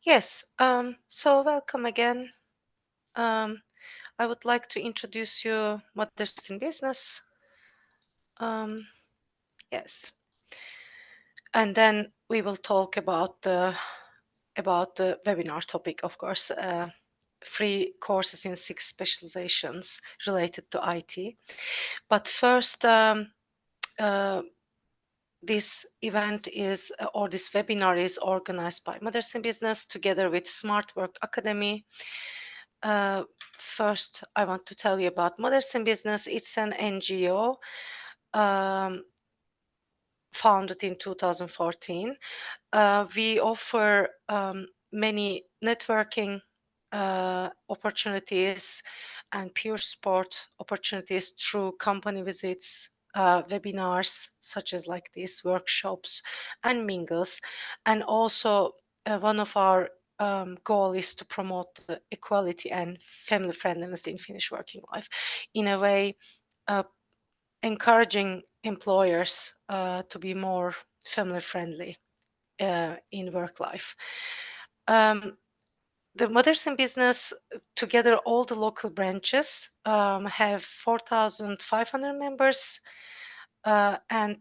Yes, so welcome again. I would like to introduce you Mothers in Business. Um, yes, and then we will talk about the webinar topic, of course, free courses in 6 specializations related to IT. But first, this event is, or this webinar is organized by Mothers in Business together with Smart Work Academy. First, I want to tell you about Mothers in Business. It's an NGO founded in 2014. We offer many networking opportunities and peer support opportunities through company visits, webinars such as like these workshops and mingles. And also one of our goal is to promote the equality and family friendliness in Finnish working life. In a way, encouraging employers to be more family friendly in work life. The Mothers in Business, together all the local branches, have 4,500 members and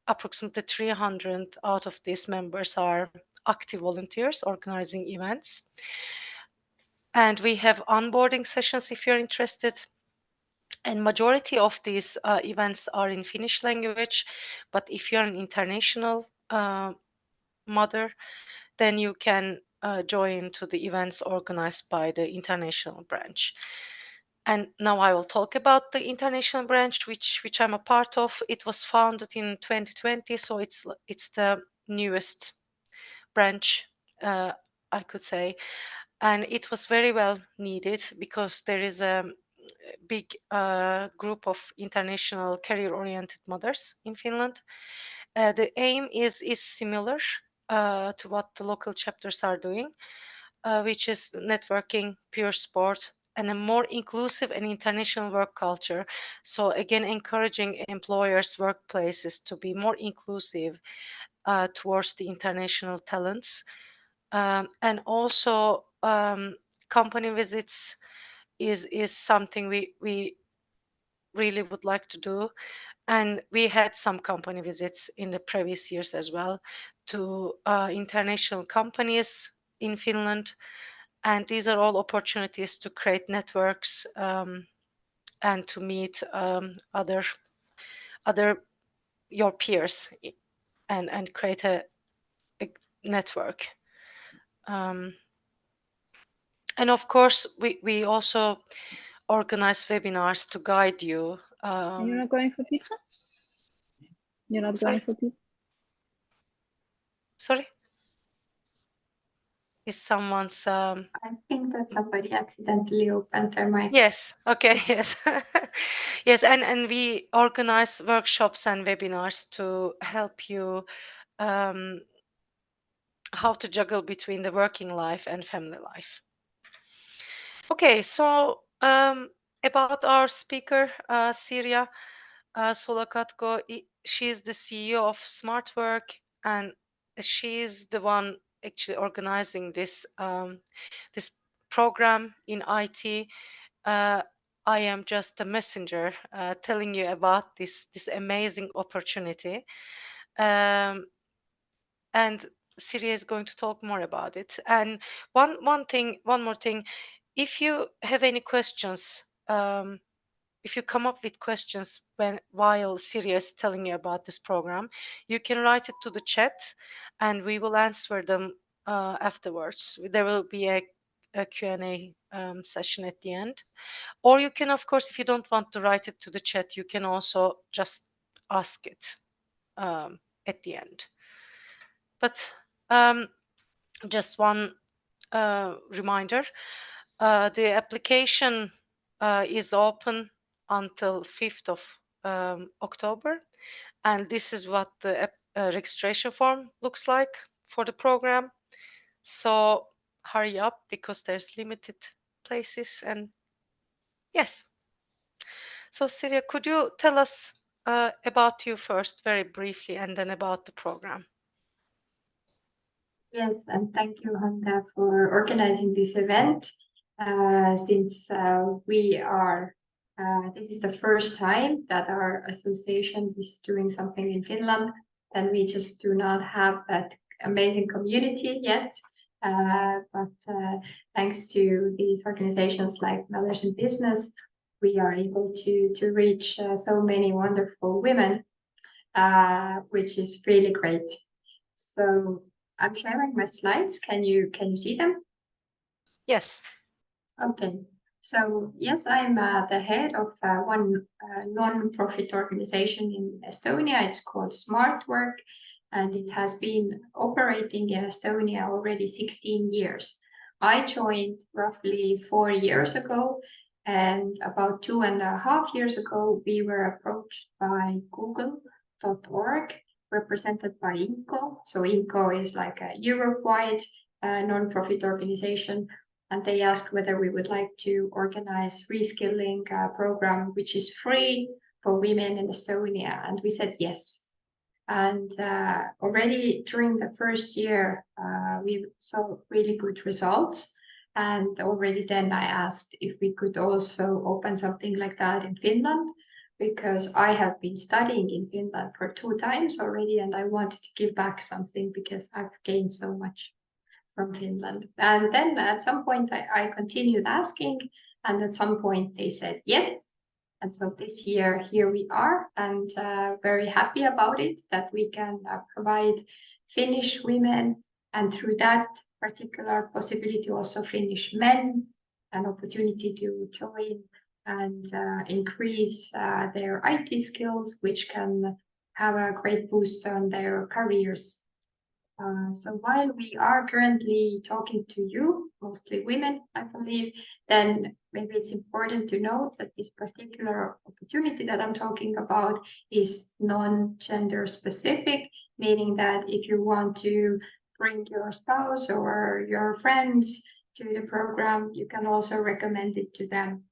approximately 300 out of these members are active volunteers organizing events. And we have onboarding sessions if you're interested. And majority of these events are in Finnish language, but if you're an international mother, then you can join to the events organized by the international branch. And now I will talk about the international branch, which I'm a part of. It was founded in 2020, so it's the newest branch, I could say, and it was very well needed because there is a big group of international career-oriented mothers in Finland. The aim is similar to what the local chapters are doing, which is networking, pure sport, and a more inclusive and international work culture. So again, encouraging employers, workplaces to be more inclusive towards the international talents. And also company visits is something we really would like to do. And we had some company visits in the previous years as well to international companies in Finland. And these are all opportunities to create networks and to meet other your peers and create a network. And of course, we also organize webinars to guide you. And you're not going for pizza? You're not Sorry? going for pizza? Sorry? Is someone's... I think that somebody accidentally opened their mic. Yes, okay, yes. Yes, and we organize workshops and webinars to help you how to juggle between the working life and family life. Okay, so about our speaker, Sirja Solokatko, she is the CEO of Smart Work, and she is the one actually organizing this this program in IT. I am just a messenger telling you about this amazing opportunity, and Sirja is going to talk more about it. And one more thing, if you have any questions, if you come up with questions while Sirja is telling you about this program, you can write it to the chat, and we will answer them afterwards. There will be a Q&A session at the end. Or you can, of course, if you don't want to write it to the chat, you can also just ask it at the end. But just one reminder, the application is open until 5th of October. And this is what the registration form looks like for the program. So hurry up because there's limited places. And yes. So Sirja, could you tell us about you first very briefly and then about the program? Yes, and thank you, Handa, for organizing this event. Since this is the first time that our association is doing something in Finland, and we just do not have that amazing community yet. But thanks to these organizations like Mothers in Business, we are able to reach so many wonderful women, which is really great. So I'm sharing my slides. Can you see them? Yes. Okay. So yes, I'm the head of one non-profit organization in Estonia. It's called Smart Work, and it has been operating in Estonia already 16 years. I joined roughly 4 years ago, and about 2.5 years ago, we were approached by Google.org, represented by INCO. So INCO is like a Europe-wide non-profit organization, and they asked whether we would like to organize reskilling program, which is free for women in Estonia, and we said yes. And already during the first year, we saw really good results. And already then I asked if we could also open something like that in Finland, because I have been studying in Finland for 2 times already, and I wanted to give back something because I've gained so much from Finland. And then at some point I continued asking, and at some point they said yes. And so this year, here we are, and very happy about it, that we can provide Finnish women, and through that particular possibility also Finnish men, an opportunity to join and increase their IT skills, which can have a great boost on their careers. So while we are currently talking to you, mostly women, I believe, then maybe it's important to note that this particular opportunity that I'm talking about is non-gender specific, meaning that if you want to bring your spouse or your friends to the program, you can also recommend it to them.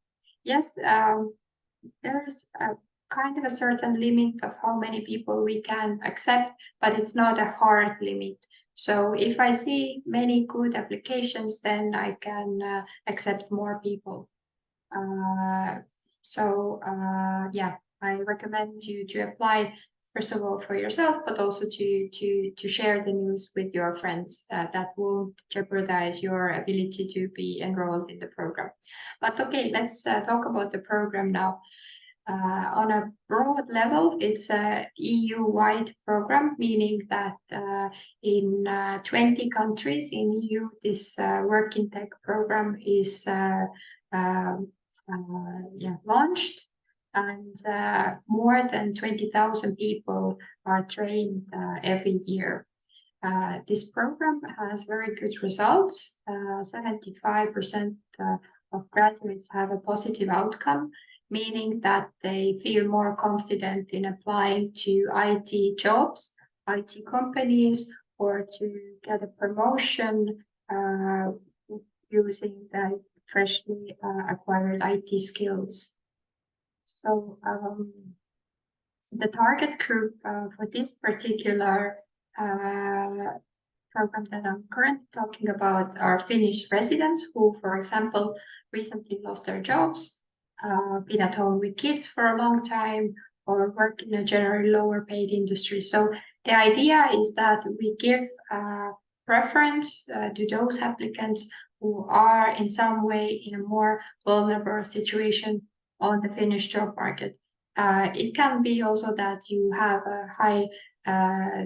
Yes, there's a kind of a certain limit of how many people we can accept, but it's not a hard limit. So if I see many good applications, then I can accept more people. Yeah, I recommend you to apply, first of all, for yourself, but also to share the news with your friends. That won't jeopardize your ability to be enrolled in the program. But okay, let's talk about the program now. On a broad level, it's a EU-wide program, meaning that in 20 countries in EU, this Work in Tech program is launched, and more than 20,000 people are trained every year. This program has very good results. 75% of graduates have a positive outcome, meaning that they feel more confident in applying to IT jobs, IT companies, or to get a promotion using the freshly acquired IT skills. So the target group for this particular program that I'm currently talking about are Finnish residents who, for example, recently lost their jobs, been at home with kids for a long time, or work in a generally lower paid industry. So the idea is that we give preference to those applicants who are in some way in a more vulnerable situation on the Finnish job market. It can be also that you have a high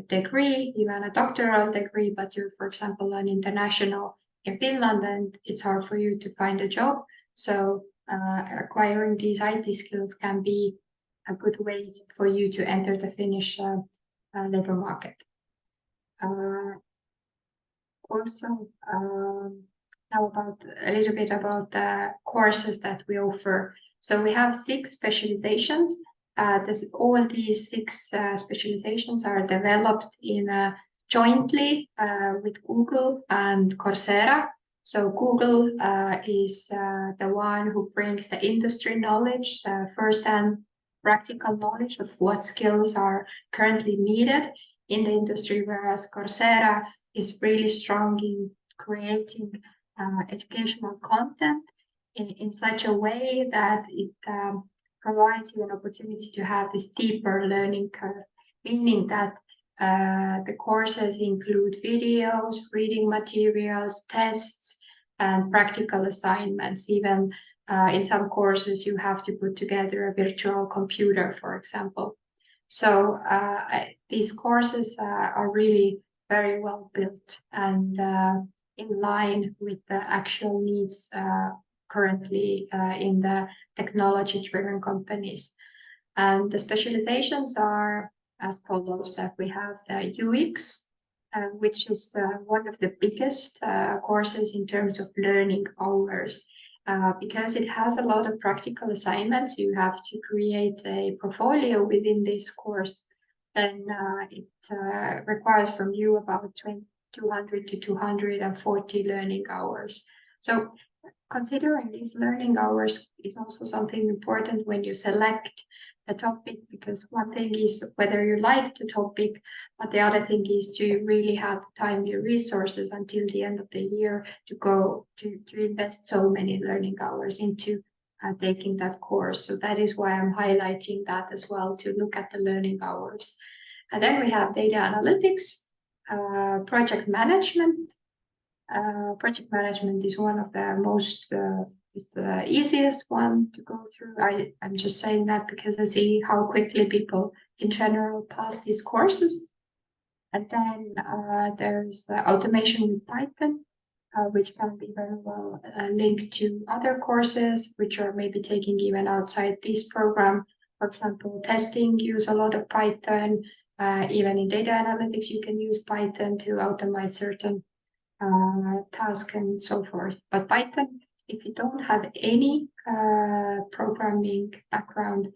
degree, even a doctoral degree, but you're, for example, an international in Finland, and it's hard for you to find a job. So acquiring these IT skills can be a good way for you to enter the Finnish labor market. Also, now about a little bit about the courses that we offer. So we have 6 specializations. All these 6 specializations are developed jointly with Google and Coursera. So Google is the one who brings the industry knowledge, the first-hand practical knowledge of what skills are currently needed in the industry, whereas Coursera is really strong in creating educational content in such a way that it provides you an opportunity to have this deeper learning curve, meaning that the courses include videos, reading materials, tests, and practical assignments. Even in some courses, you have to put together a virtual computer, for example. So these courses are really very well built and in line with the actual needs currently in the technology-driven companies. And the specializations are as follows: that we have the UX, which is one of the biggest courses in terms of learning hours. Because it has a lot of practical assignments, you have to create a portfolio within this course. And it requires from you about 200 to 240 learning hours. So considering these learning hours is also something important when you select the topic, because one thing is whether you like the topic, but the other thing is do you really have the timely resources until the end of the year to go to invest so many learning hours into taking that course. So that is why I'm highlighting that as well, to look at the learning hours. And then we have data analytics, project management. Project management is one of the most is the easiest one to go through. I'm just saying that because I see how quickly people in general pass these courses. And then there's automation with Python, which can be very well linked to other courses, which are maybe taking even outside this program. For example, testing use a lot of Python. Even in data analytics, you can use Python to automate certain tasks and so forth. But Python, if you don't have any programming background,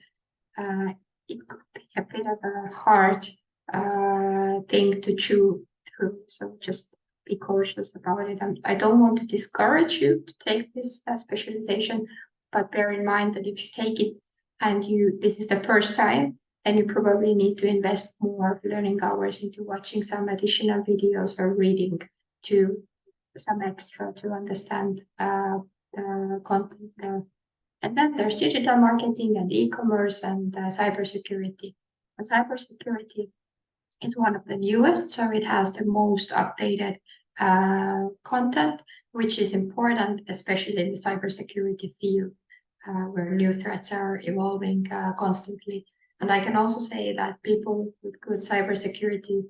it could be a bit of a hard thing to chew through. So just be cautious about it. And I don't want to discourage you to take this specialization, but bear in mind that if you take it and this is the first time, then you probably need to invest more learning hours into watching some additional videos or reading to some extra to understand the content there. And then there's digital marketing and e-commerce and cybersecurity. And cybersecurity is one of the newest, so it has the most updated content, which is important, especially in the cybersecurity field, where new threats are evolving constantly. And I can also say that people with good cybersecurity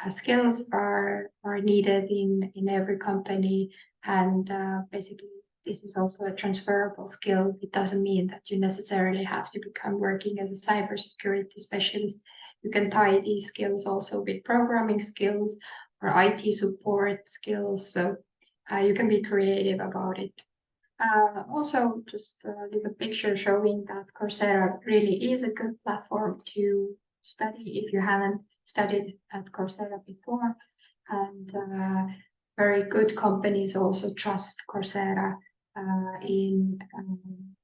skills are needed in every company, and basically this is also a transferable skill. It doesn't mean that you necessarily have to become working as a cybersecurity specialist. You can tie these skills also with programming skills or IT support skills, so you can be creative about it. Also, just leave a picture showing that Coursera really is a good platform to study if you haven't studied at Coursera before. And very good companies also trust Coursera in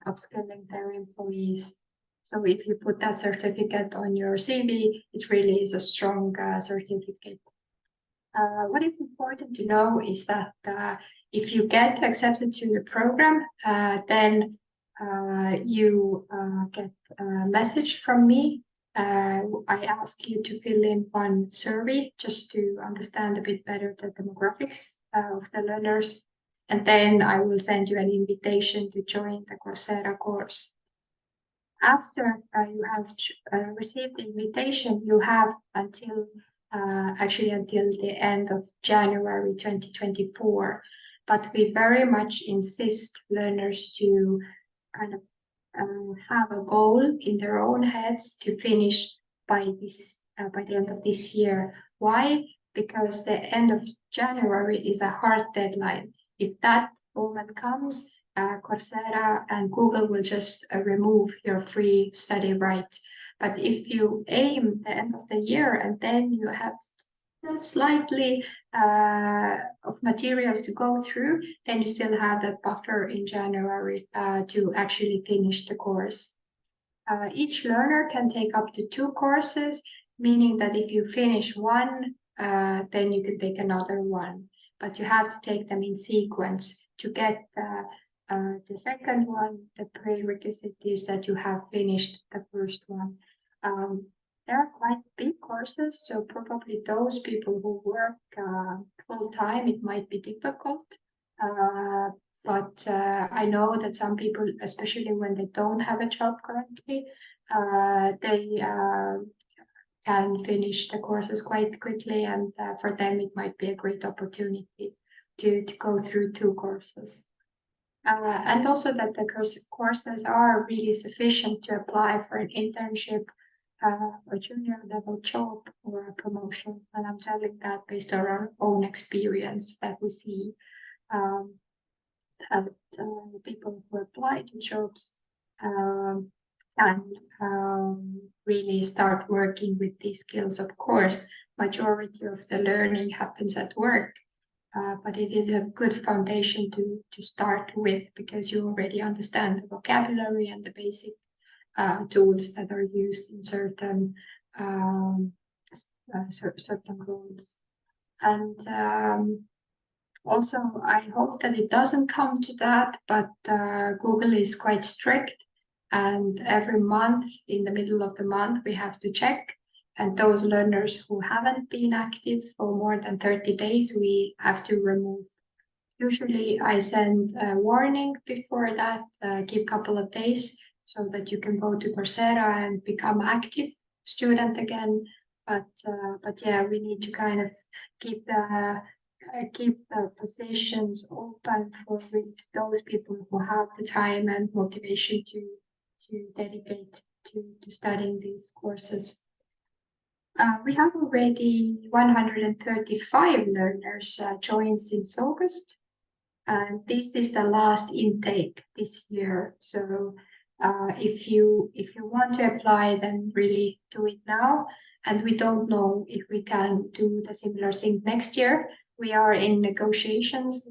upskilling their employees. So if you put that certificate on your CV, it really is a strong certificate. What is important to know is that if you get accepted to the program, then you get a message from me. I ask you to fill in one survey just to understand a bit better the demographics of the learners. And then I will send you an invitation to join the Coursera course. After you have received the invitation, you have until the end of January 2024. But we very much insist learners to kind of have a goal in their own heads to finish by the end of this year. Why? Because the end of January is a hard deadline. If that moment comes, Coursera and Google will just remove your free study right. But if you aim the end of the year and then you have slightly of materials to go through, then you still have that buffer in January to actually finish the course. Each learner can take up to 2 courses, meaning that if you finish one then you can take another one. But you have to take them in sequence. To get the second one, the prerequisite is that you have finished the first one. They are quite big courses, so probably those people who work full time, it might be difficult. But I know that some people, especially when they don't have a job currently, they can finish the courses quite quickly, and for them it might be a great opportunity to go through 2 courses. And also that the courses are really sufficient to apply for an internship, a junior level job, or a promotion. And I'm telling that based on our own experience that we see that people who apply to jobs can really start working with these skills. Of course, majority of the learning happens at work, but it is a good foundation to start with, because you already understand the vocabulary and the basic tools that are used in certain certain roles. And also, I hope that it doesn't come to that, but Google is quite strict, and every month, in the middle of the month, we have to check. And those learners who haven't been active for more than 30 days, we have to remove. Usually I send a warning before that, give a couple of days, so that you can go to Coursera and become active student again. But yeah, we need to kind of keep the positions open for those people who have the time and motivation to dedicate to studying these courses. We have already 135 learners joined since August, and this is the last intake this year. So if you want to apply, then really do it now. And we don't know if we can do the similar thing next year. We are in negotiations.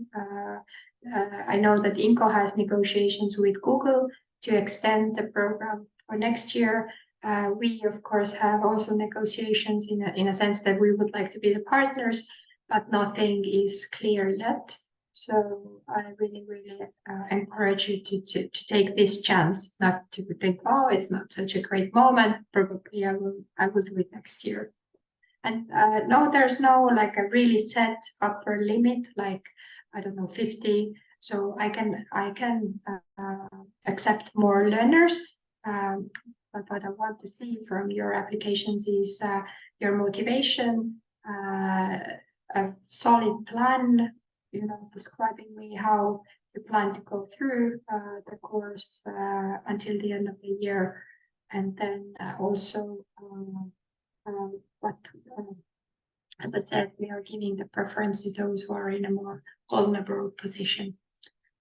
I know that INCO has negotiations with Google to extend the program for next year. We, of course, have also negotiations in a sense that we would like to be the partners, but nothing is clear yet. So I really, really encourage you to take this chance, not to think, oh, it's not such a great moment. Probably I will do it next year. And no, there's no like a really set upper limit, like I don't know, 50. So I can accept more learners. But what I want to see from your applications is your motivation, a solid plan, describing me how you plan to go through the course until the end of the year. And then also as I said, we are giving the preference to those who are in a more vulnerable position.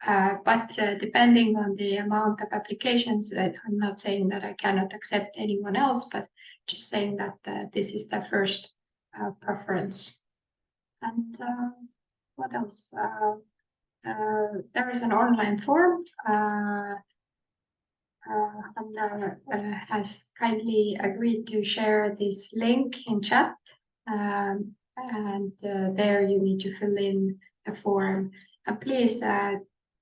But depending on the amount of applications, I'm not saying that I cannot accept anyone else, but just saying that this is the first preference. And what else? There is an online form. Anna has kindly agreed to share this link in chat. And there you need to fill in the form. And please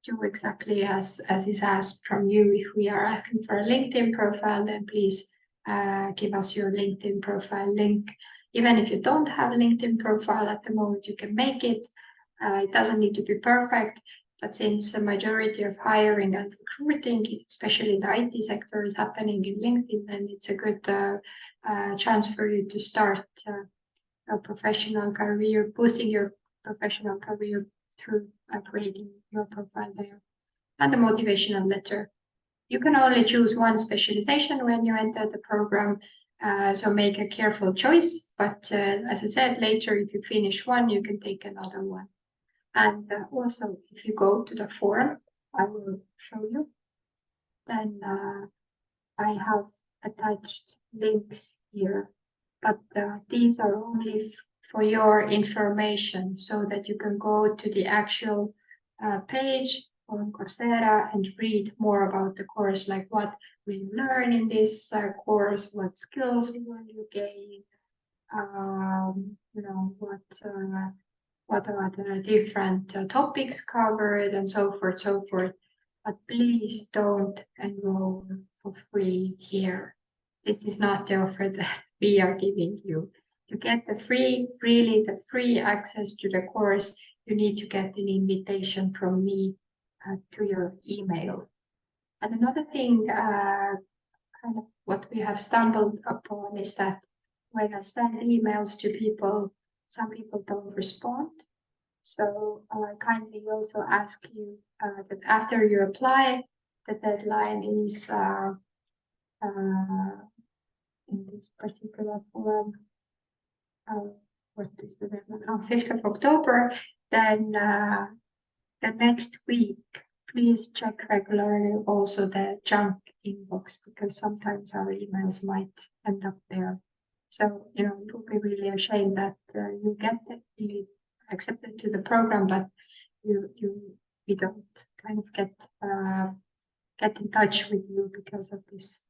do exactly as is asked from you. If we are asking for a LinkedIn profile, then please give us your LinkedIn profile link. Even if you don't have a LinkedIn profile at the moment, you can make it. It doesn't need to be perfect, but since the majority of hiring and recruiting, especially in the IT sector, is happening in LinkedIn, then it's a good chance for you to start a professional career, boosting your professional career through creating your profile there. And the motivational letter. You can only choose one specialization when you enter the program, so make a careful choice. But as I said, later, if you finish one, you can take another one. And also, if you go to the forum, I will show you, then I have attached links here, but these are only for your information, so that you can go to the actual page on Coursera and read more about the course, like what will you learn in this course, what skills will you gain, what are the different topics covered and so forth, so forth. But please don't enroll for free here. This is not the offer that we are giving you. To get the free access to the course, you need to get an invitation from me to your email. And another thing, kind of what we have stumbled upon is that when I send emails to people, some people don't respond. So I kindly also ask you that after you apply, the deadline is in this particular form. What is the deadline? 5th of October. Then the next week, please check regularly also the junk inbox, because sometimes our emails might end up there. So, it would be really a shame that you get really accepted to the program, but we don't kind of get in touch with you because of this,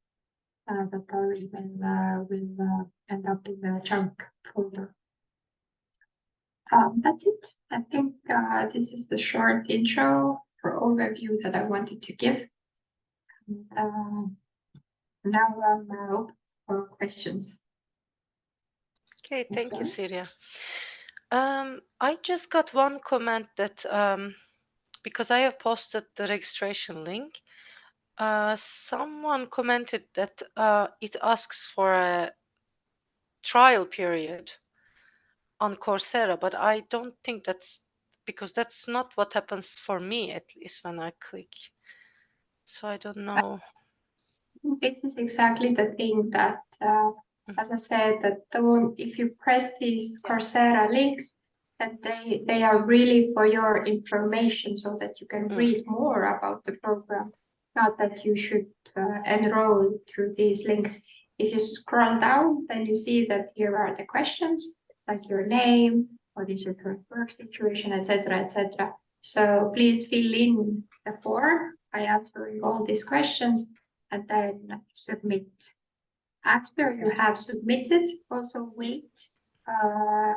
that our email will end up in the junk folder. That's it. I think this is the short intro for overview that I wanted to give. Now I'm open for questions. Okay, thank you, Siria. I just got one comment that because I have posted the registration link, someone commented that it asks for a trial period on Coursera, but I don't think that's because that's not what happens for me, at least when I click. So I don't know. This is exactly the thing that, as I said, that if you press these Coursera links, that they are really for your information so that you can read more about the program, not that you should enroll through these links. If you scroll down, then you see that here are the questions, like your name, what is your current work situation, etc., etc. So please fill in the form by answering all these questions and then submit. After you have submitted, also wait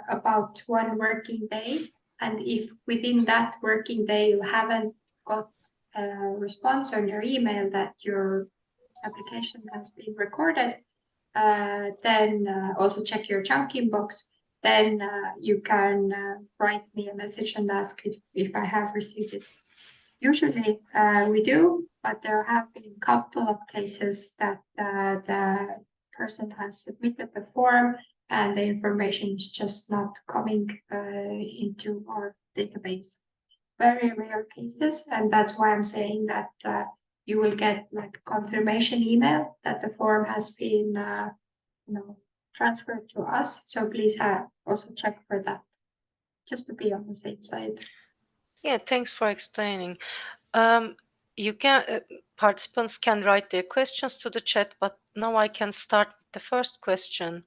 about 1 working day. And if within that working day you haven't got a response on your email that your application has been recorded, then also check your junk inbox. Then you can write me a message and ask if I have received it. Usually we do, but there have been a couple of cases that the person has submitted the form and the information is just not coming into our database. Very rare cases, and that's why I'm saying that you will get like confirmation email that the form has been transferred to us. So please also check for that, just to be on the safe side. Yeah, thanks for explaining. You can participants can write their questions to the chat, but now I can start with the first question.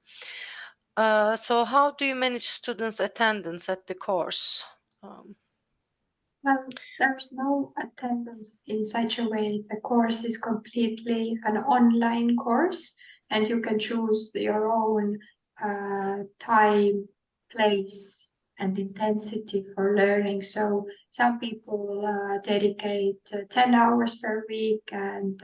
So how do you manage students' attendance at the course? Well, there's no attendance in such a way. The course is completely an online course, and you can choose your own time, place, and intensity for learning. So some people dedicate 10 hours per week and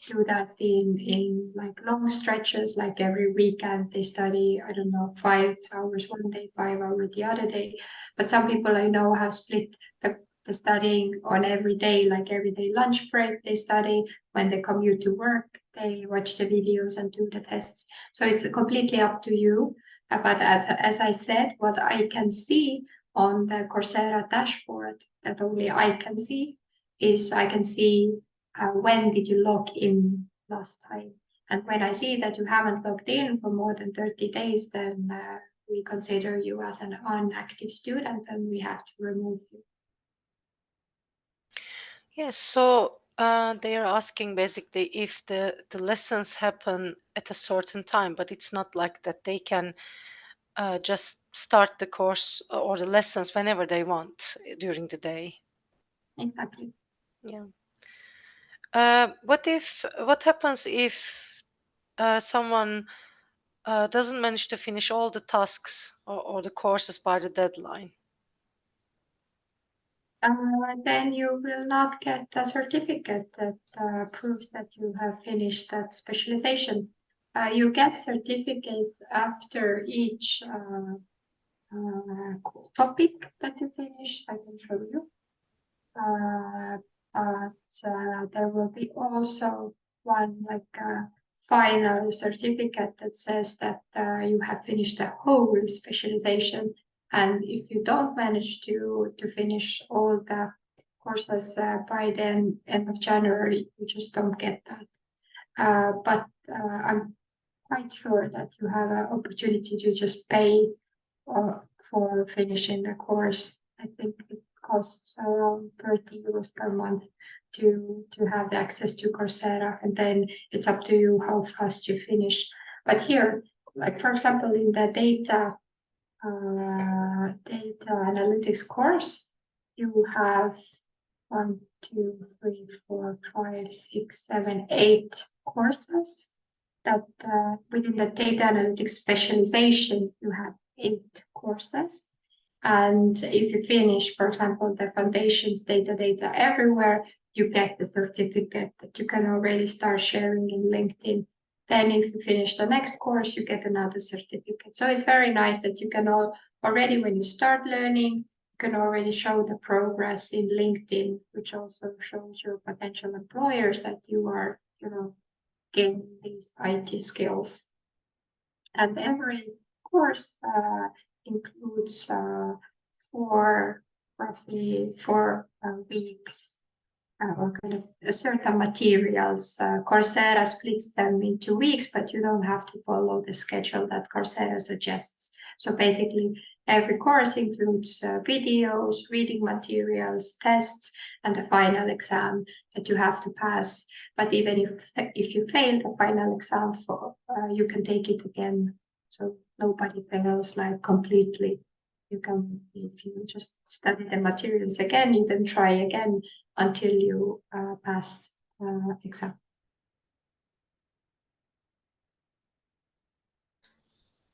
do that in like long stretches, like every weekend they study, I don't know, 5 hours one day, 5 hours the other day. But some people I know have split the studying on every day, like every day lunch break, they study. When they commute to work, they watch the videos and do the tests. So it's completely up to you. But as I said, what I can see on the Coursera dashboard that only I can see is I can see when did you log in last time. And when I see that you haven't logged in for more than 30 days, then we consider you as an inactive student and we have to remove you. Yes, so they are asking basically if the lessons happen at a certain time, but it's not like that they can just start the course or the lessons whenever they want during the day. Exactly. Yeah. What happens if someone doesn't manage to finish all the tasks or the courses by the deadline? Then you will not get a certificate that proves that you have finished that specialization. You get certificates after each topic that you finish. I can show you. But there will be also one final certificate that says that you have finished the whole specialization. And if you don't manage to finish all the courses by the end of January, you just don't get that. But I'm quite sure that you have an opportunity to just pay for finishing the course. I think it costs around 30 euros per month to have the access to Coursera, and then it's up to you how fast you finish. But here, like for example, in the data analytics course, you have 1, 2, 3, 4, 5, 6, 7, 8 courses. That within the data analytics specialization, you have 8 courses. And if you finish, for example, the foundations data everywhere, you get the certificate that you can already start sharing in LinkedIn. Then if you finish the next course, you get another certificate. So it's very nice that you can already, when you start learning, you can already show the progress in LinkedIn, which also shows your potential employers that you are, gaining these IT skills. And every course includes roughly 4 weeks or kind of certain materials. Coursera splits them into weeks, but you don't have to follow the schedule that Coursera suggests. So basically, every course includes videos, reading materials, tests, and the final exam that you have to pass. But even if you fail the final exam, you can take it again. So nobody fails like completely. You can, if you just study the materials again, you can try again until you pass exam.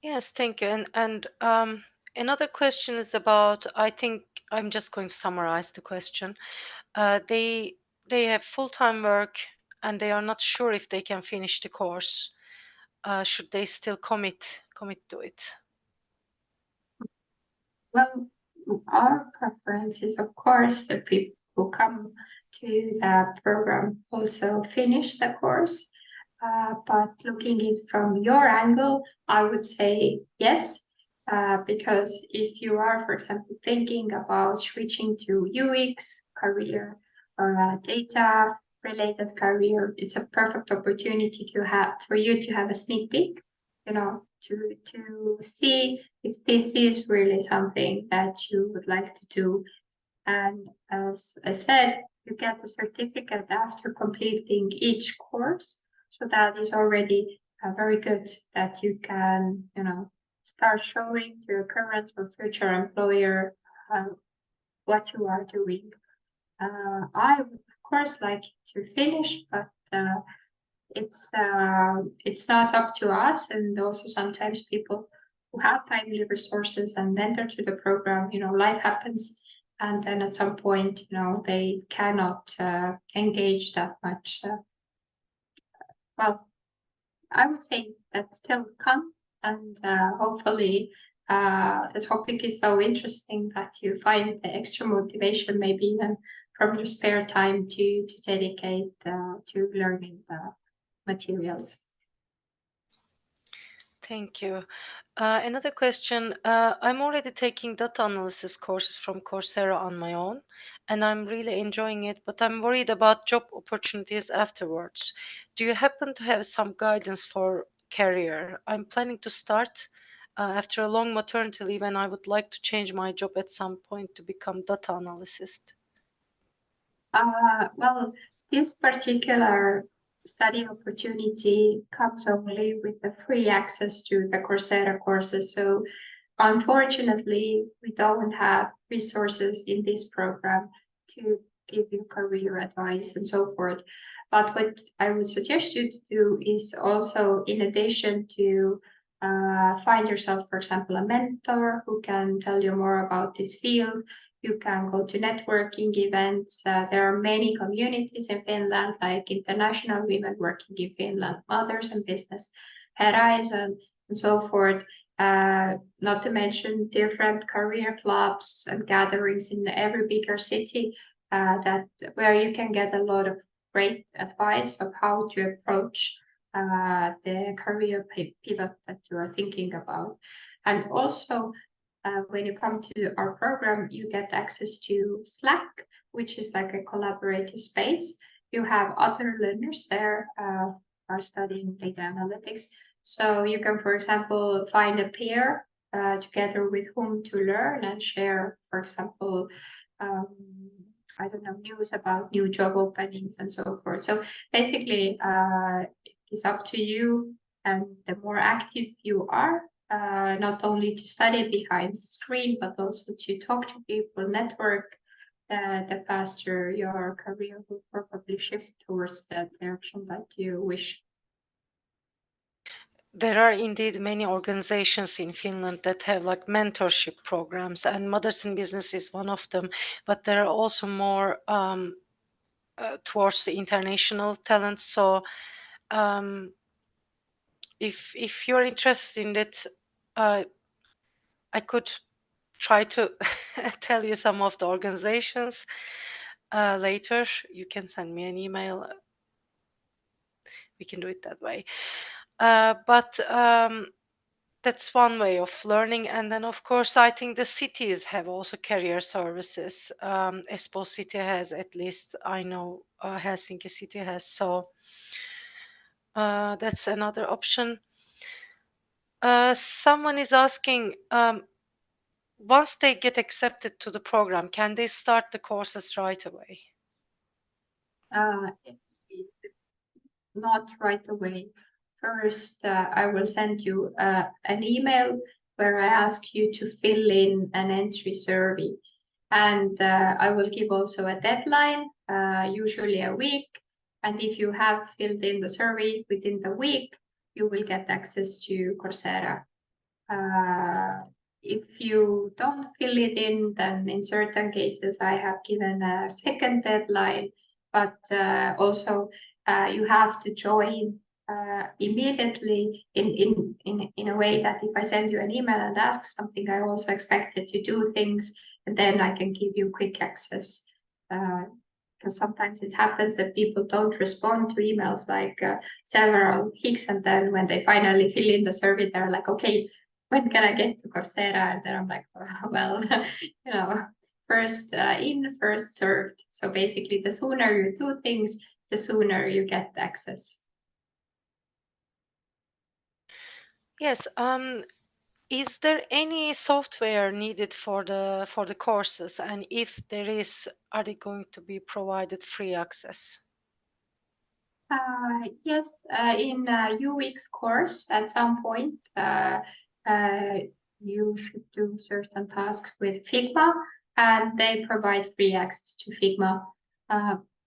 Yes, thank you. And another question is about, I think I'm just going to summarize the question. They have full-time work and they are not sure if they can finish the course. Should they still commit to it? Well, our preference is, of course, that people who come to the program also finish the course. But looking it from your angle, I would say yes, because if you are, for example, thinking about switching to UX career or a data related career, it's a perfect opportunity for you to have a sneak peek, to see if this is really something that you would like to do. And as I said, you get a certificate after completing each course. So that is already very good that you can, start showing to your current or future employer what you are doing. I would, of course, like to finish, but it's not up to us. And also sometimes people who have timely resources and enter to the program, life happens. And then at some point, they cannot engage that much. Well, I would say that still come, and hopefully the topic is so interesting that you find the extra motivation, maybe even from your spare time, to dedicate to learning the materials. Thank you. Another question. I'm already taking data analysis courses from Coursera on my own, and I'm really enjoying it, but I'm worried about job opportunities afterwards. Do you happen to have some guidance for career? I'm planning to start after a long maternity leave, and I would like to change my job at some point to become data analyst. Well, this particular study opportunity comes only with the free access to the Coursera courses. So unfortunately, we don't have resources in this program to give you career advice and so forth. But what I would suggest you to do is also, in addition to find yourself, for example, a mentor who can tell you more about this field. You can go to networking events. There are many communities in Finland, like International Women Working in Finland, Mothers in Business, Horizon, and so forth. Not to mention different career clubs and gatherings in every bigger city where you can get a lot of great advice of how to approach the career pivot that you are thinking about. And also, when you come to our program, you get access to Slack, which is like a collaborative space. You have other learners there are studying data analytics. So you can, for example, find a peer together with whom to learn and share, for example, I don't know, news about new job openings and so forth. So basically, it's up to you, and the more active you are, not only to study behind the screen, but also to talk to people, network, the faster your career will probably shift towards the direction that you wish. There are indeed many organizations in Finland that have like mentorship programs, and Mothers in Business is one of them. But there are also more towards the international talents. So if you're interested in it, I could try to tell you some of the organizations later. You can send me an email. We can do it that way. But that's one way of learning. And then, of course, I think the cities have also career services. Espoo City has, at least I know Helsinki City has. So that's another option. Someone is asking, once they get accepted to the program, can they start the courses right away? Not right away. First, I will send you an email where I ask you to fill in an entry survey. And I will give also a deadline, usually a week. And if you have filled in the survey within the week, you will get access to Coursera. If you don't fill it in, then in certain cases, I have given a second deadline, but also you have to join immediately in a way that if I send you an email and ask something, I also expected to do things, and then I can give you quick access. Because sometimes it happens that people don't respond to emails like several weeks, and then when they finally fill in the survey, they're like, okay, when can I get to Coursera? And then I'm like, well, first in, first served. So basically, the sooner you do things, the sooner you get access. Yes. Is there any software needed for the courses? And if there is, are they going to be provided free access? Yes, in UX course, at some point, you should do certain tasks with Figma, and they provide free access to Figma.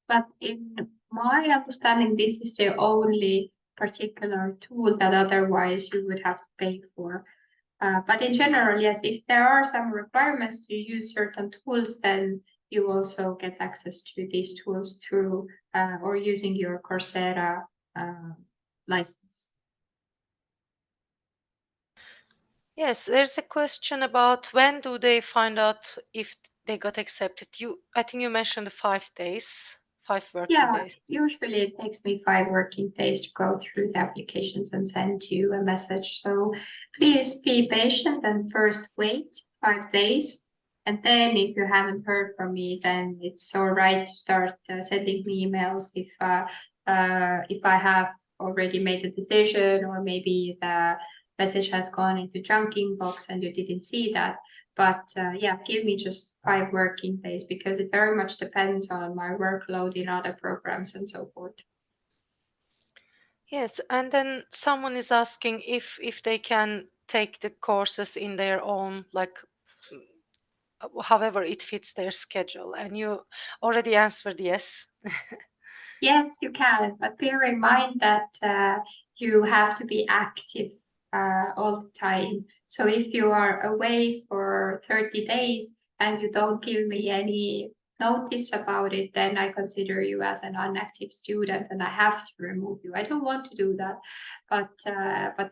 But in my understanding, this is the only particular tool that otherwise you would have to pay for. But in general, yes, if there are some requirements to use certain tools, then you also get access to these tools through or using your Coursera license. Yes, there's a question about when do they find out if they got accepted. I think you mentioned 5 days, 5 working days. Usually it takes me 5 working days to go through the applications and send you a message. So please be patient and first wait 5 days. And then if you haven't heard from me, then it's all right to start sending me emails if I have already made a decision, or maybe the message has gone into junk inbox and you didn't see that. But yeah, give me just 5 working days, because it very much depends on my workload in other programs and so forth. Yes, and then someone is asking if they can take the courses in their own, like however it fits their schedule. And you already answered yes. Yes, you can, but bear in mind that you have to be active all the time. So if you are away for 30 days and you don't give me any notice about it, then I consider you as an inactive student and I have to remove you. I don't want to do that, but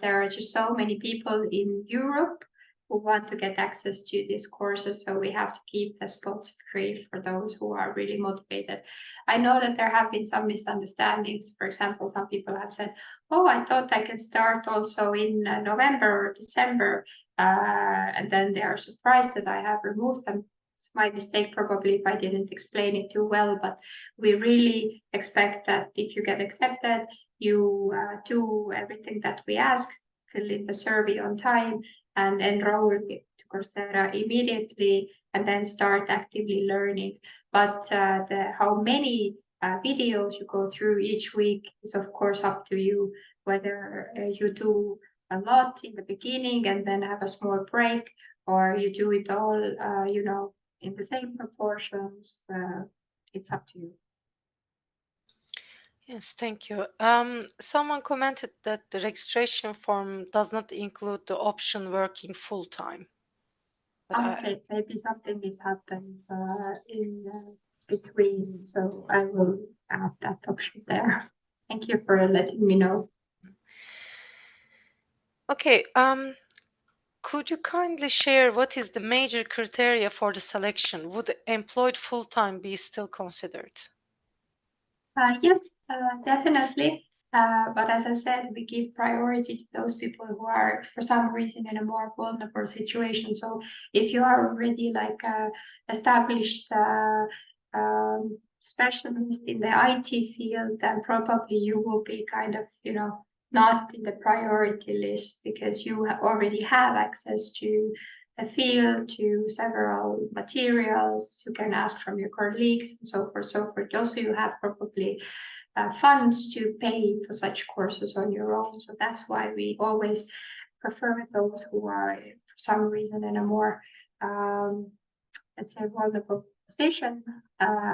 there are just so many people in Europe who want to get access to these courses, so we have to keep the spots free for those who are really motivated. I know that there have been some misunderstandings. For example, some people have said, oh, I thought I could start also in November or December, and then they are surprised that I have removed them. It's my mistake probably if I didn't explain it too well, but we really expect that if you get accepted, you do everything that we ask, fill in the survey on time, and enroll to Coursera immediately, and then start actively learning. But how many videos you go through each week is of course up to you, whether you do a lot in the beginning and then have a small break, or you do it all, in the same proportions. It's up to you. Yes, thank you. Someone commented that the registration form does not include the option working full time. Okay, maybe something has happened in between, so I will add that option there. Thank you for letting me know. Okay, could you kindly share what is the major criteria for the selection? Would employed full-time be still considered? Yes, definitely. But as I said, we give priority to those people who are, for some reason, in a more vulnerable situation. So if you are already like established specialist in the IT field, then probably you will be kind of, not in the priority list because you already have access to the field, to several materials. You can ask from your colleagues and so forth, so forth. Also, you have probably funds to pay for such courses on your own. So that's why we always prefer those who are, for some reason, in a more, let's say, vulnerable position.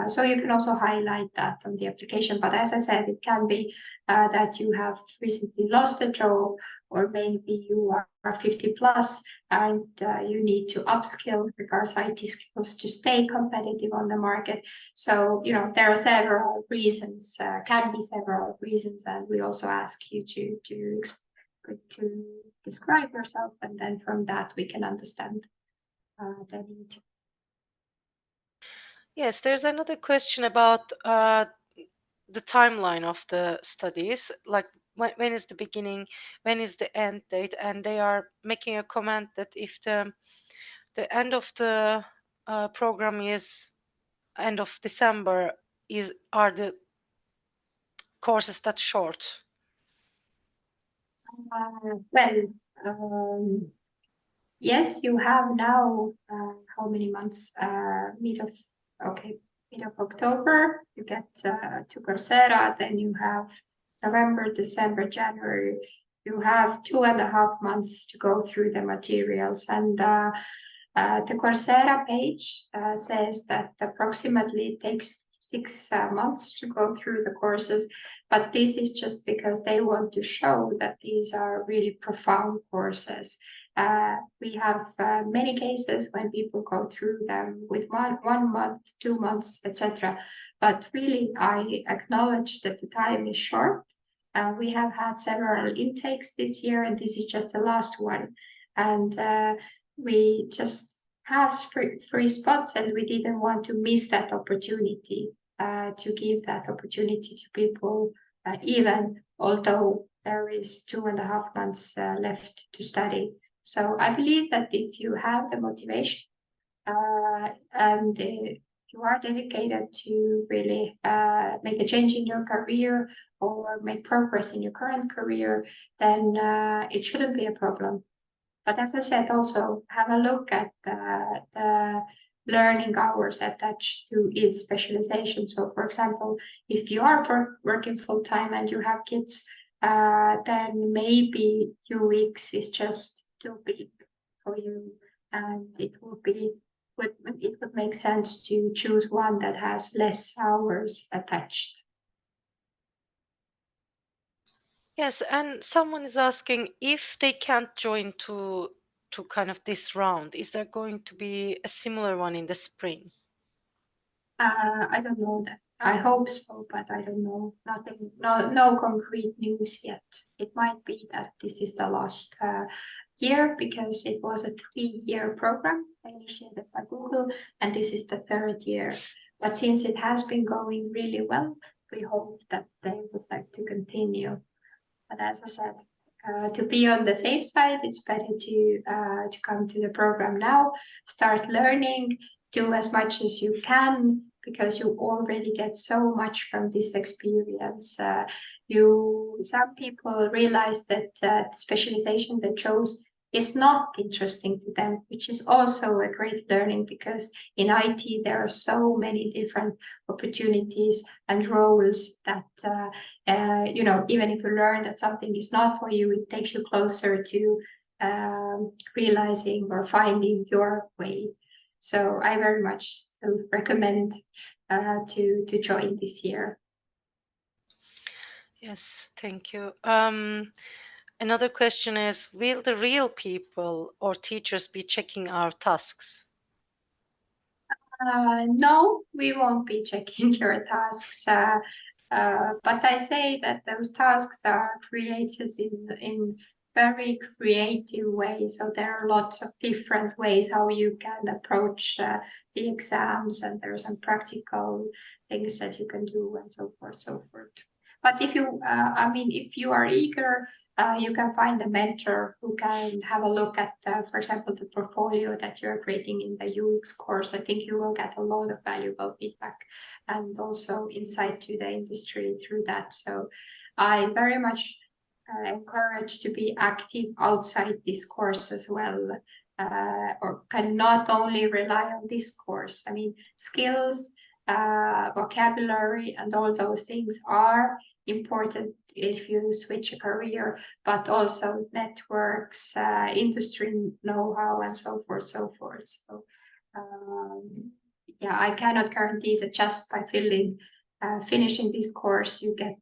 So you can also highlight that on the application. But as I said, it can be that you have recently lost a job, or maybe you are 50 plus and you need to upskill regards IT skills to stay competitive on the market. So, there are several reasons, can be several reasons, and we also ask you to describe yourself, and then from that we can understand the need. Yes, there's another question about the timeline of the studies, like when is the beginning, when is the end date, and they are making a comment that if the end of the program is end of December, are the courses that short? Well, yes, you have now how many months? Mid of October, you get to Coursera, then you have November, December, January. You have 2.5 months to go through the materials, and the Coursera page says that approximately it takes 6 months to go through the courses, but this is just because they want to show that these are really profound courses. We have many cases when people go through them with 1 month, 2 months, etc. But really, I acknowledge that the time is short. We have had several intakes this year, and this is just the last one. And we just have free spots, and we didn't want to miss that opportunity to give that opportunity to people, even although there is 2.5 months left to study. So I believe that if you have the motivation and you are dedicated to really make a change in your career or make progress in your current career, then it shouldn't be a problem. But as I said, also have a look at the learning hours attached to each specialization. So for example, if you are working full time and you have kids, then maybe UX is just too big for you, and it would make sense to choose one that has less hours attached. Yes, and someone is asking if they can't join to kind of this round, is there going to be a similar one in the spring? I don't know that. I hope so, but I don't know. Nothing, no concrete news yet. It might be that this is the last year because it was a 3-year program initiated by Google, and this is the 3rd year. But since it has been going really well, we hope that they would like to continue. But as I said, to be on the safe side, it's better to come to the program now, start learning, do as much as you can, because you already get so much from this experience. Some people realize that the specialization they chose is not interesting to them, which is also a great learning because in IT there are so many different opportunities and roles that even if you learn that something is not for you, it takes you closer to realizing or finding your way. So I very much still recommend to join this year. Yes, thank you. Another question is, will the real people or teachers be checking our tasks? No, we won't be checking your tasks. But I say that those tasks are created in very creative ways. So there are lots of different ways how you can approach the exams, and there are some practical things that you can do, and so forth, so forth. But if you are eager, you can find a mentor who can have a look at, for example, the portfolio that you're creating in the UX course. I think you will get a lot of valuable feedback and also insight to the industry through that. So I very much encourage to be active outside this course as well, or can not only rely on this course. I mean, skills, vocabulary, and all those things are important if you switch a career, but also networks, industry know-how, and so forth, so forth. So yeah, I cannot guarantee that just by finishing this course, you get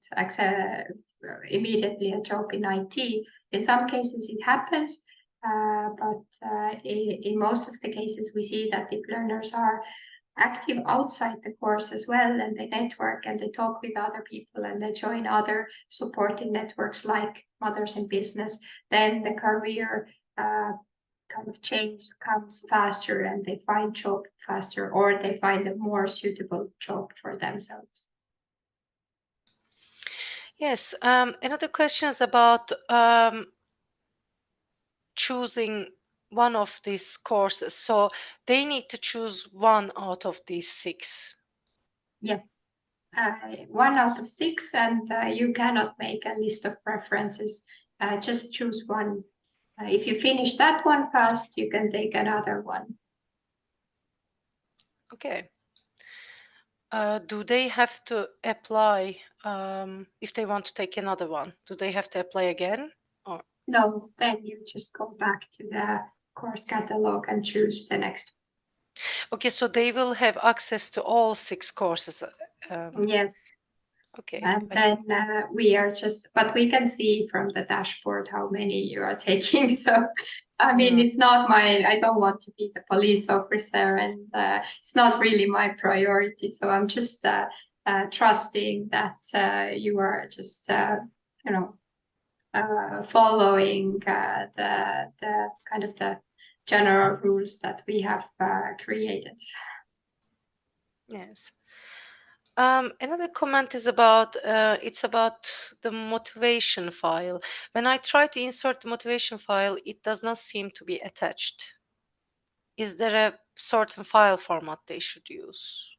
immediately a job in IT. In some cases it happens, but in most of the cases we see that if learners are active outside the course as well, and they network and they talk with other people and they join other supporting networks like Mothers in Business, then the career kind of change comes faster and they find job faster, or they find a more suitable job for themselves. Yes, another question is about choosing one of these courses. So they need to choose one out of these 6. Yes. 1 out of 6, and you cannot make a list of preferences. Just choose one. If you finish that one fast, you can take another one. Okay. Do they have to apply if they want to take another one? Do they have to apply again? Or No, then you just go back to the course catalog and choose the next. okay, so they will have access to all 6 courses. Yes. Okay. And then we are but we can see from the dashboard how many you are taking. So, I mean, it's not I don't want to be the police officer, and it's not really my priority. So I'm just trusting that you are just, following the kind of the general rules that we have created. Yes. Another comment is about it's about the motivation file. When I try to insert the motivation file, it does not seem to be attached. Is there a certain file format they should use?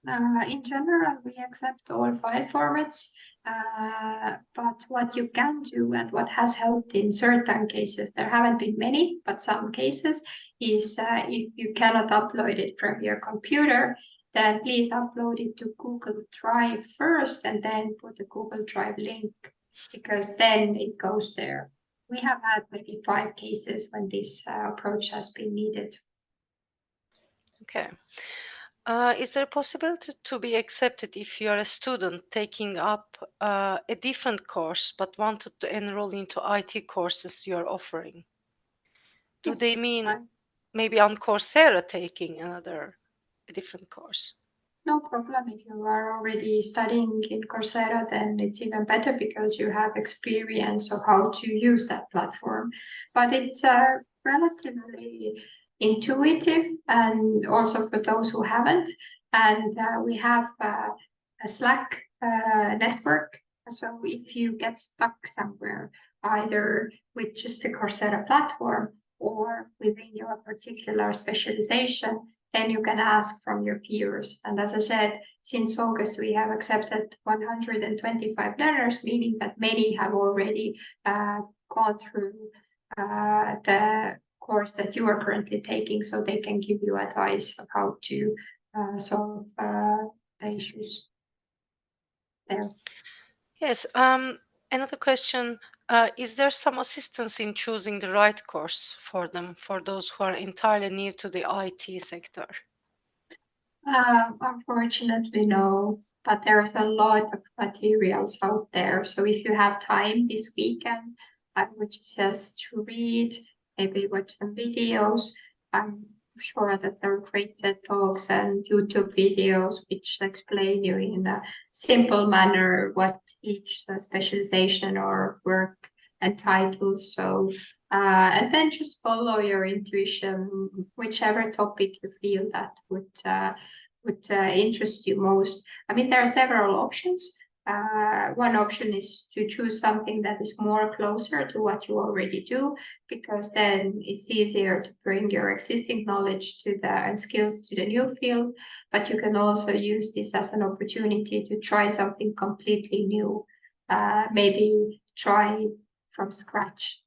In general, we accept all file formats, but what you can do and what has helped in certain cases, there haven't been many, but some cases, is if you cannot upload it from your computer, then please upload it to Google Drive first and then put a Google Drive link, because then it goes there. We have had maybe 5 cases when this approach has been needed. Okay. Is there a possibility to be accepted if you are a student taking up a different course but wanted to enroll into IT courses you're offering? Do they Yes, mean maybe on Coursera taking a different course? no problem. If you are already studying in Coursera, then it's even better because you have experience of how to use that platform. But it's relatively intuitive, and also for those who haven't. And we have a Slack network. So if you get stuck somewhere, either with just the Coursera platform or within your particular specialization, then you can ask from your peers. And as I said, since August, we have accepted 125 learners, meaning that many have already gone through the course that you are currently taking, so they can give you advice of how to solve the issues there. Yes. Another question. Is there some assistance in choosing the right course for them, for those who are entirely new to the IT sector? Unfortunately, no, but there's a lot of materials out there. So if you have time this weekend, I would suggest to read, maybe watch some videos. I'm sure that there are great TED Talks and YouTube videos which explain you in a simple manner what each specialization or work entitles. So and then just follow your intuition, whichever topic you feel that would interest you most. I mean, there are several options. One option is to choose something that is more closer to what you already do, because then it's easier to bring your existing knowledge to the and skills to the new field. But you can also use this as an opportunity to try something completely new. Maybe try from scratch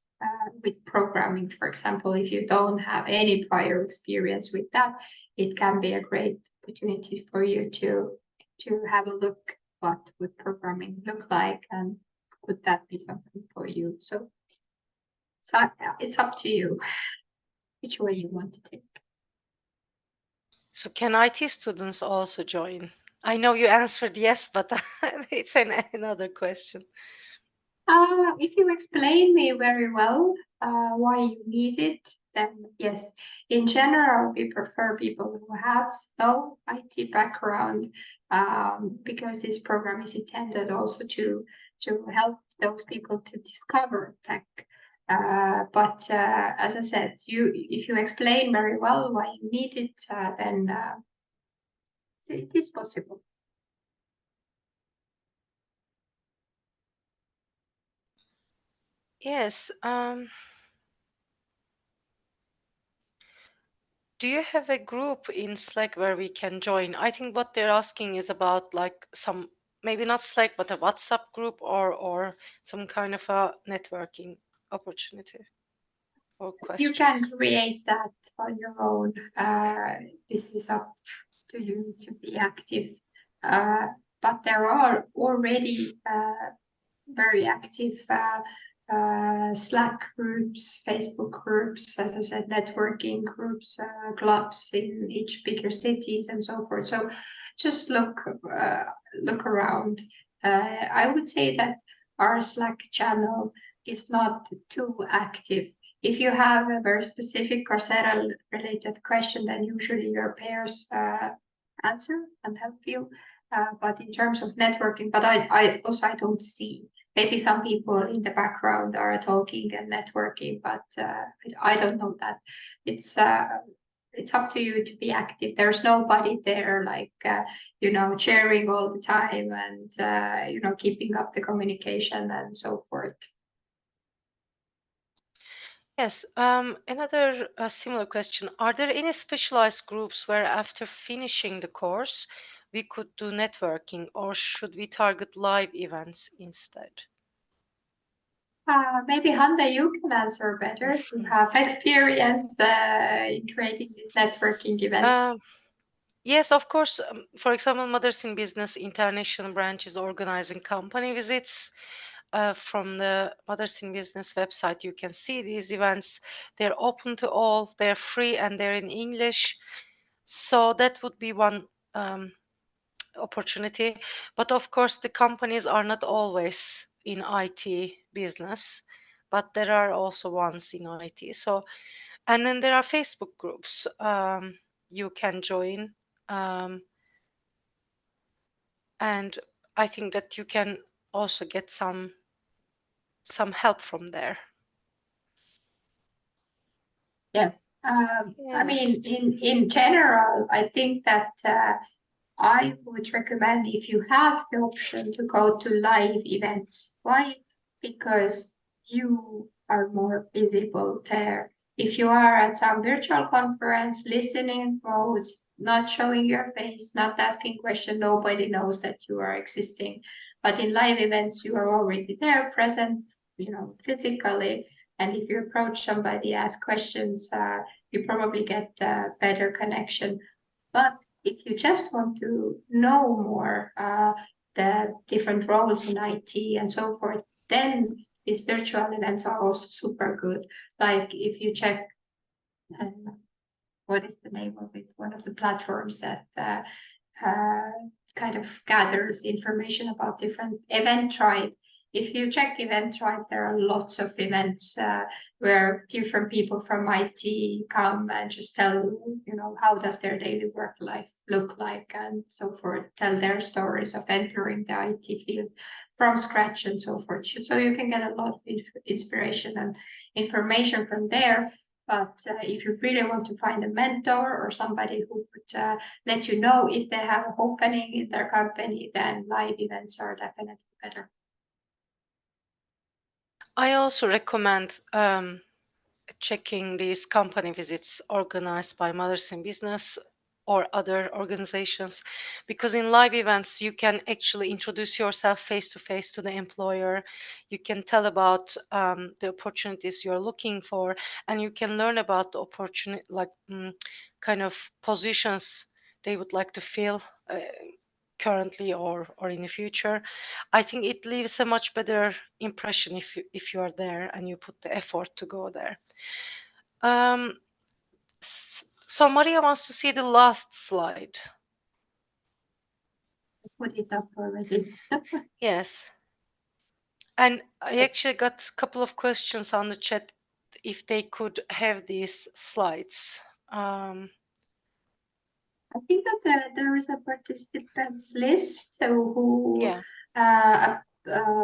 with programming, for example. If you don't have any prior experience with that, it can be a great opportunity for you to have a look what would programming look like, and could that be something for you. So it's up to you which way you want to take. So can IT students also join? I know you answered yes, but it's another question. If you explain me very well why you need it, then yes. In general, we prefer people who have no IT background, because this program is intended also to help those people to discover tech. But as I said, if you explain very well why you need it, then it is possible. Yes. Do you have a group in Slack where we can join? I think what they're asking is about like some, maybe not Slack, but a WhatsApp group or some kind of a networking opportunity or You can questions. create that on your own. This is up to you to be active. But there are already very active Slack groups, Facebook groups, as I said, networking groups, clubs in each bigger cities and so forth. So just look around. I would say that our Slack channel is not too active. If you have a very specific Coursera related question, then usually your peers answer and help you. But in terms of networking, but I don't see. Maybe some people in the background are talking and networking, but I don't know that. It's up to you to be active. There's nobody there like sharing all the time and keeping up the communication and so forth. Yes. Another similar question. Are there any specialized groups where after finishing the course we could do networking, or should we target live events instead? Maybe Handa, you can answer better. You have experience in creating these networking events. Yes, of course. For example, Mothers in Business International branch is organizing company visits. From the Mothers in Business website, you can see these events. They're open to all, they're free, and they're in English. So that would be one opportunity. But of course, the companies are not always in IT business, but there are also ones in IT. So, and then there are Facebook groups you can join. And I think that you can also get some help from there. Yes. I mean, Yes. in general, I think that I would recommend if you have the option to go to live events. Why? Because you are more visible there. If you are at some virtual conference, listening mode, not showing your face, not asking questions, nobody knows that you are existing. But in live events, you are already there, present, physically. And if you approach somebody, ask questions, you probably get a better connection. But if you just want to know more the different roles in IT and so forth, then these virtual events are also super good. Like if you check, what is the name of it? One of the platforms that kind of gathers information about different Event Tribe. If you check Event Tribe, there are lots of events where different people from IT come and just tell, how does their daily work life look like and so forth, tell their stories of entering the IT field from scratch and so forth. So you can get a lot of inspiration and information from there. But if you really want to find a mentor or somebody who would let you know if they have an opening in their company, then live events are definitely better. I also recommend checking these company visits organized by Mothers in Business or other organizations, because in live events you can actually introduce yourself face to face to the employer. You can tell about the opportunities you're looking for, and you can learn about the opportunity, like kind of positions they would like to fill currently or in the future. I think it leaves a much better impression if you are there and you put the effort to go there. So Maria wants to see the last slide. Put it up already. Yes. And I actually got a couple of questions on the chat if they could have these slides. I think that there is a participants list, so who Yeah.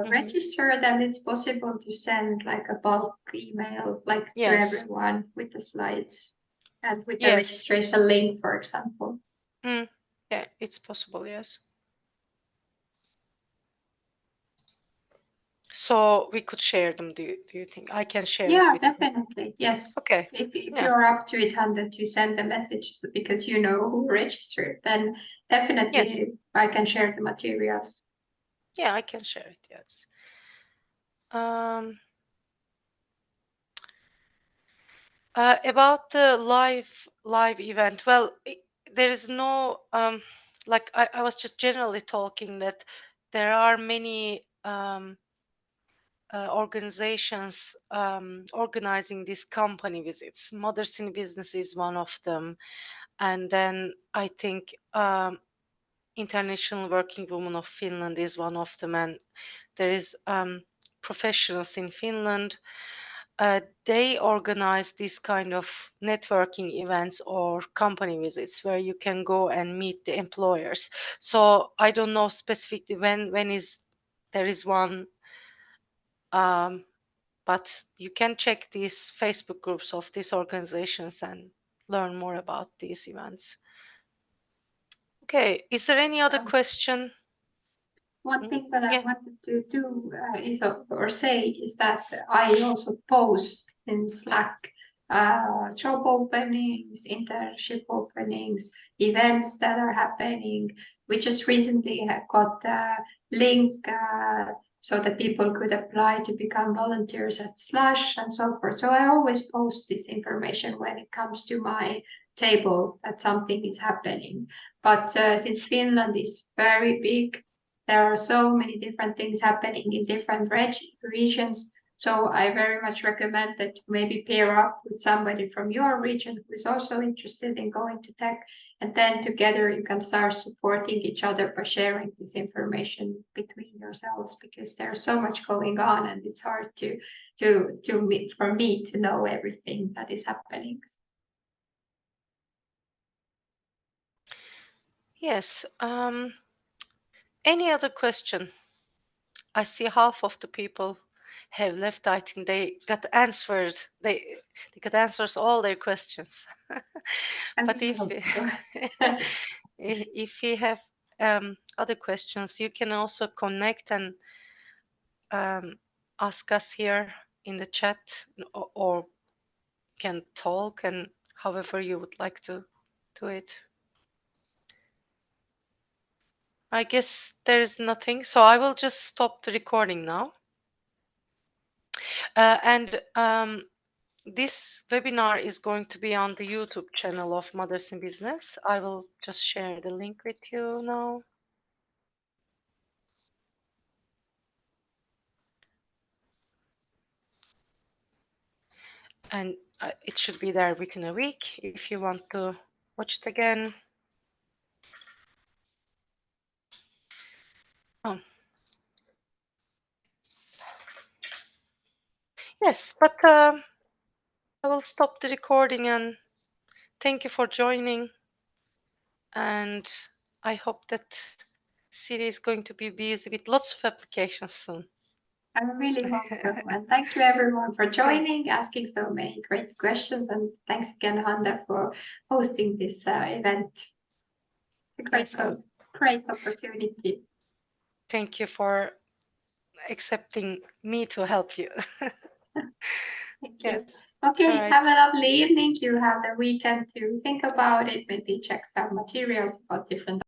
registered, and it's possible to send like a bulk email, like to Yes. everyone with the slides and with the Yes. registration link, for example. Yeah, it's possible, yes. So we could share them, do you think? I can share it Yeah, with you. definitely. Yes. Okay. If Yeah. you're up to it and that you send a message because you know who registered, then definitely Yes. I can share the materials. Yeah, I can share it, yes. About the live event, well, there is no like I was just generally talking that there are many organizations organizing these company visits. Mothers in Business is one of them, and then I think International Working Women of Finland is one of them, and there is Professionals in Finland. They organize this kind of networking events or company visits where you can go and meet the employers. So I don't know specifically when is there is one, but you can check these Facebook groups of these organizations and learn more about these events. Okay, is there any other question? One thing that I Yeah. wanted to do or say is that I also post in Slack job openings, internship openings, events that are happening. We just recently got a link so that people could apply to become volunteers at Slush and so forth. So I always post this information when it comes to my table that something is happening. But since Finland is very big, there are so many different things happening in different regions. So I very much recommend that you maybe pair up with somebody from your region who is also interested in going to tech, and then together you can start supporting each other by sharing this information between yourselves, because there's so much going on and it's hard for me to know everything that is happening. Yes. Any other question? I see half of the people have left. I think they got answered. They got answers all their questions. But I hope so. if you have other questions, you can also connect and ask us here in the chat, or can talk, and however you would like to do it. I guess there is nothing, so I will just stop the recording now. And this webinar is going to be on the YouTube channel of Mothers in Business. I will just share the link with you now. And it should be there within a week if you want to watch it again. Oh. Yes, but I will stop the recording, and thank you for joining. And I hope that Siri is going to be busy with lots of applications soon. I really hope so. And thank you everyone for joining, asking so many great questions. And thanks again, Handa, for hosting this event. It's a great opportunity. Thank you for accepting me to help you. Thank you. Yes. Okay, Right. have a lovely evening. You have the weekend to think about it, maybe check some materials about different